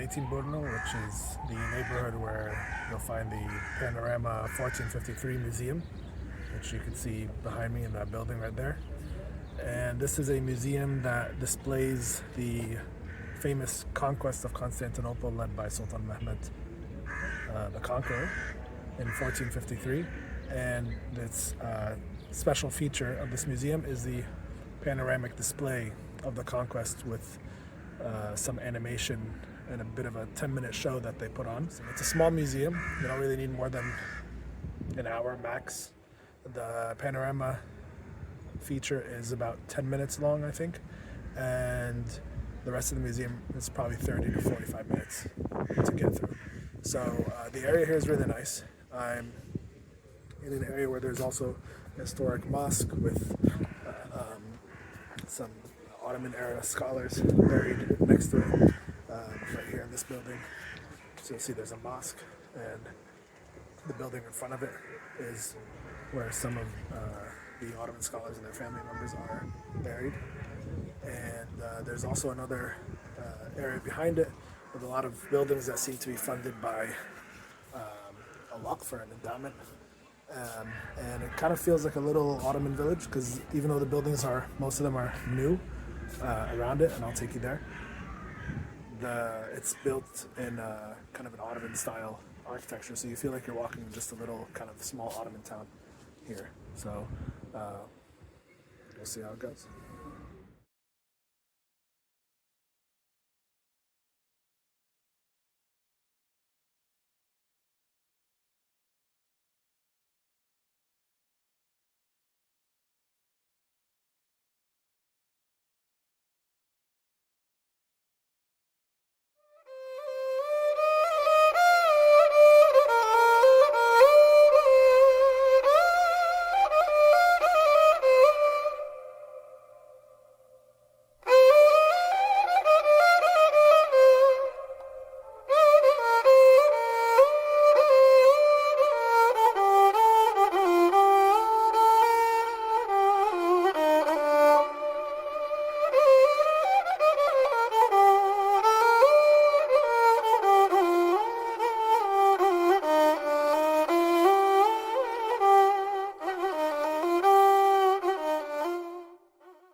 Zeytinburnu, which is the neighborhood where you'll find the Panorama 1453 museum, which you can see behind me in that building right there. And this is a museum that displays the famous Conquest of Constantinople led by Sultan Mehmed the Conqueror in 1453. And its special feature of this museum is the panoramic display of the conquest with some animation and a bit of a 10-minute show that they put on. So it's a small museum. You don't really need more than an hour max. The panorama feature is about 10 minutes long, I think, and the rest of the museum is probably 30 to 45 minutes to get through. So the area here is really nice. I'm in an area where there's also a historic mosque with some Ottoman era scholars buried next to it, right here in this building. So you'll see there's a mosque, and the building in front of it is where some of the Ottoman scholars and their family members are buried. And there's also another area behind it with a lot of buildings that seem to be funded by a waqf or an endowment. And it kind of feels like a little Ottoman village, because even though the buildings are, most of them are new around it, and I'll take you there, it's built in kind of an Ottoman style architecture, so you feel like you're walking in just a little kind of small Ottoman town here. So we'll see how it goes.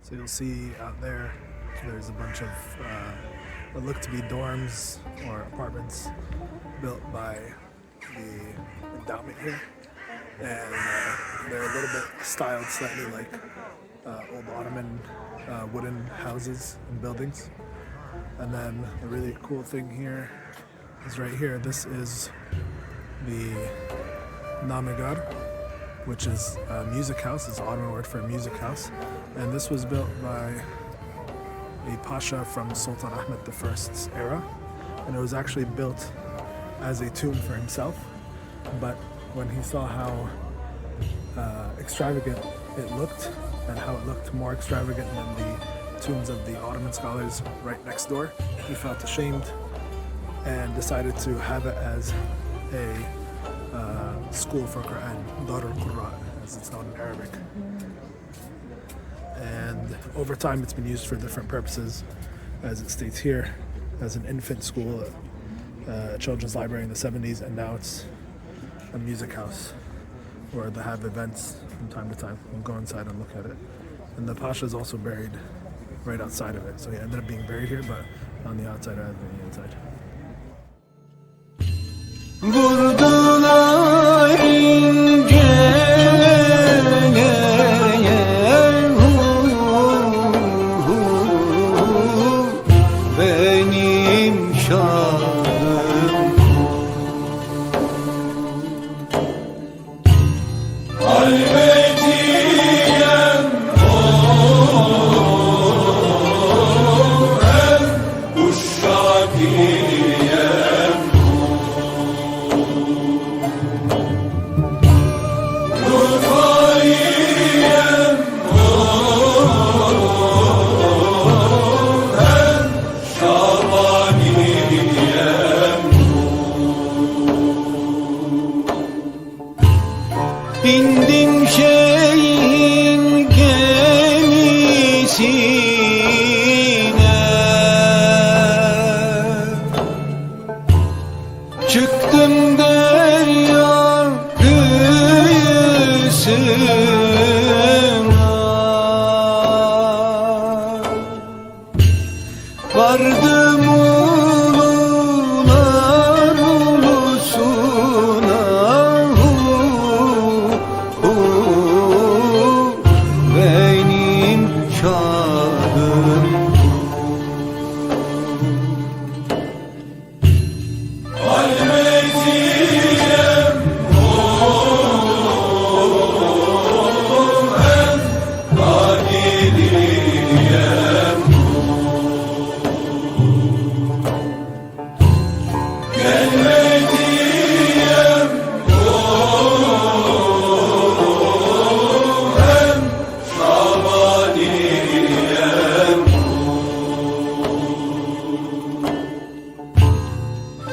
So you'll see out there, there's a bunch of what look to be dorms or apartments built by the endowment here. And they're a little bit styled slightly like old Ottoman wooden houses and buildings. And then the really cool thing here is right here. This is the Namegar, which is a music house. It's an Ottoman word for a music house. And this was built by a pasha from Sultan Mehmed I's era. And it was actually built as a tomb for himself. But when he saw how extravagant it looked, and how it looked more extravagant than the tombs of the Ottoman scholars right next door, he felt ashamed and decided to have it as a school for Quran, Dar al-Qur'an, as it's known in Arabic. And over time it's been used for different purposes, as it states here, as an infant school, a children's library in the 70s, and now it's a music house where they have events from time to time. We'll go inside and look at it. And the pasha is also buried right outside of it, so he ended up being buried here, but on the outside rather than the inside. Vurdular ince benim şahım halvetiyem uşşakiyem bindim şeyin gemisine Çıktım derya kıyısına, vardım ulular ulusuna, benim şahım.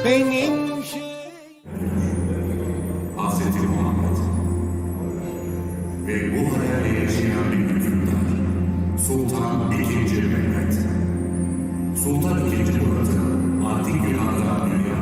Benim Hazreti Muhammed ve bu hayali yaşayan bir hükümdar, Sultan II. Mehmet. Sultan II. Murat'ın antik Yunan'da dünya.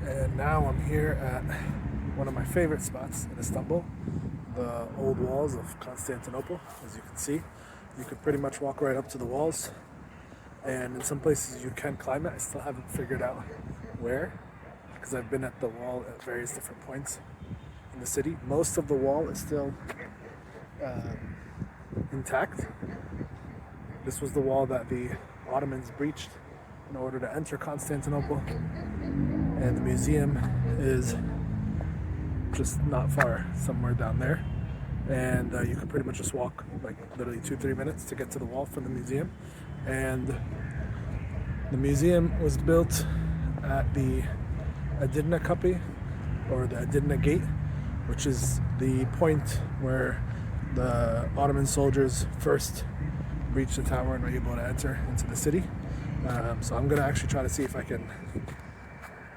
And now I'm here at one of my favorite spots in Istanbul, the old walls of Constantinople. As you can see, you could pretty much walk right up to the walls, and in some places you can climb it. I still haven't figured out where, because I've been at the wall at various different points in the city. Most of the wall is still intact. This was the wall that the Ottomans breached in order to enter Constantinople, and the museum is just not far, somewhere down there, and you can pretty much just walk like literally 2-3 minutes to get to the wall from the museum. And the museum was built at the Edirne Kapı, or the Edirne Gate, which is the point where the Ottoman soldiers first breached the tower and were able to enter into the city. So I'm gonna actually try to see if I can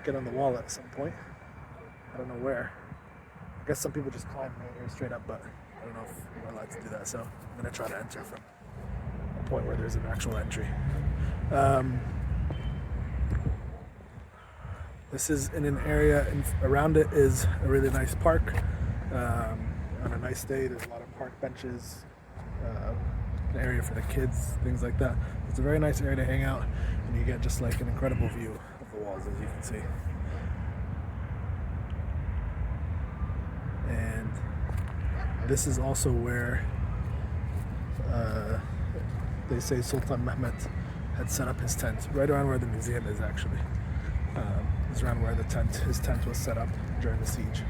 get on the wall at some point. I don't know where. I guess some people just climb right here straight up, but I don't know if we're allowed to do that. So I'm gonna try to enter from a point where there's an actual entry. This is in an area, around it is a really nice park. On a nice day, there's a lot of park benches, an area for the kids, things like that. It's a very nice area to hang out, and you get just like an incredible view of the walls, as you can see. And this is also where they say Sultan Mehmed had set up his tent, right around where the museum is actually. It's around where his tent was set up during the siege.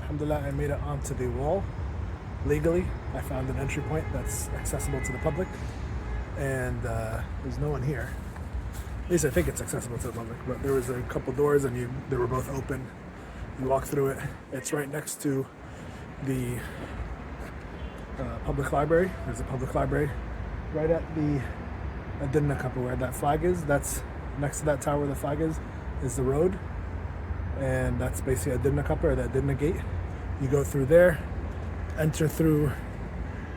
alhamdulillah, I made it onto the wall legally. I found an entry point that's accessible to the public, and there's no one here. At least I think it's accessible to the public, but there was a couple doors and they were both open. You walk through it. It's right next to the public library. There's a public library right at the Adinna Kappa where that flag is. That's next to that tower where the flag is the road. And that's basically Adinna Kappa, or the Adinna Gate. You go through there, enter through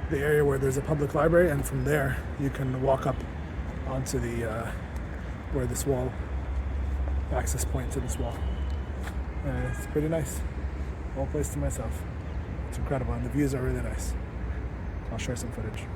the area where there's a public library, and from there you can walk up onto the where this wall, access point to this wall. And it's pretty nice. Whole place to myself. It's incredible, and the views are really nice. I'll share some footage.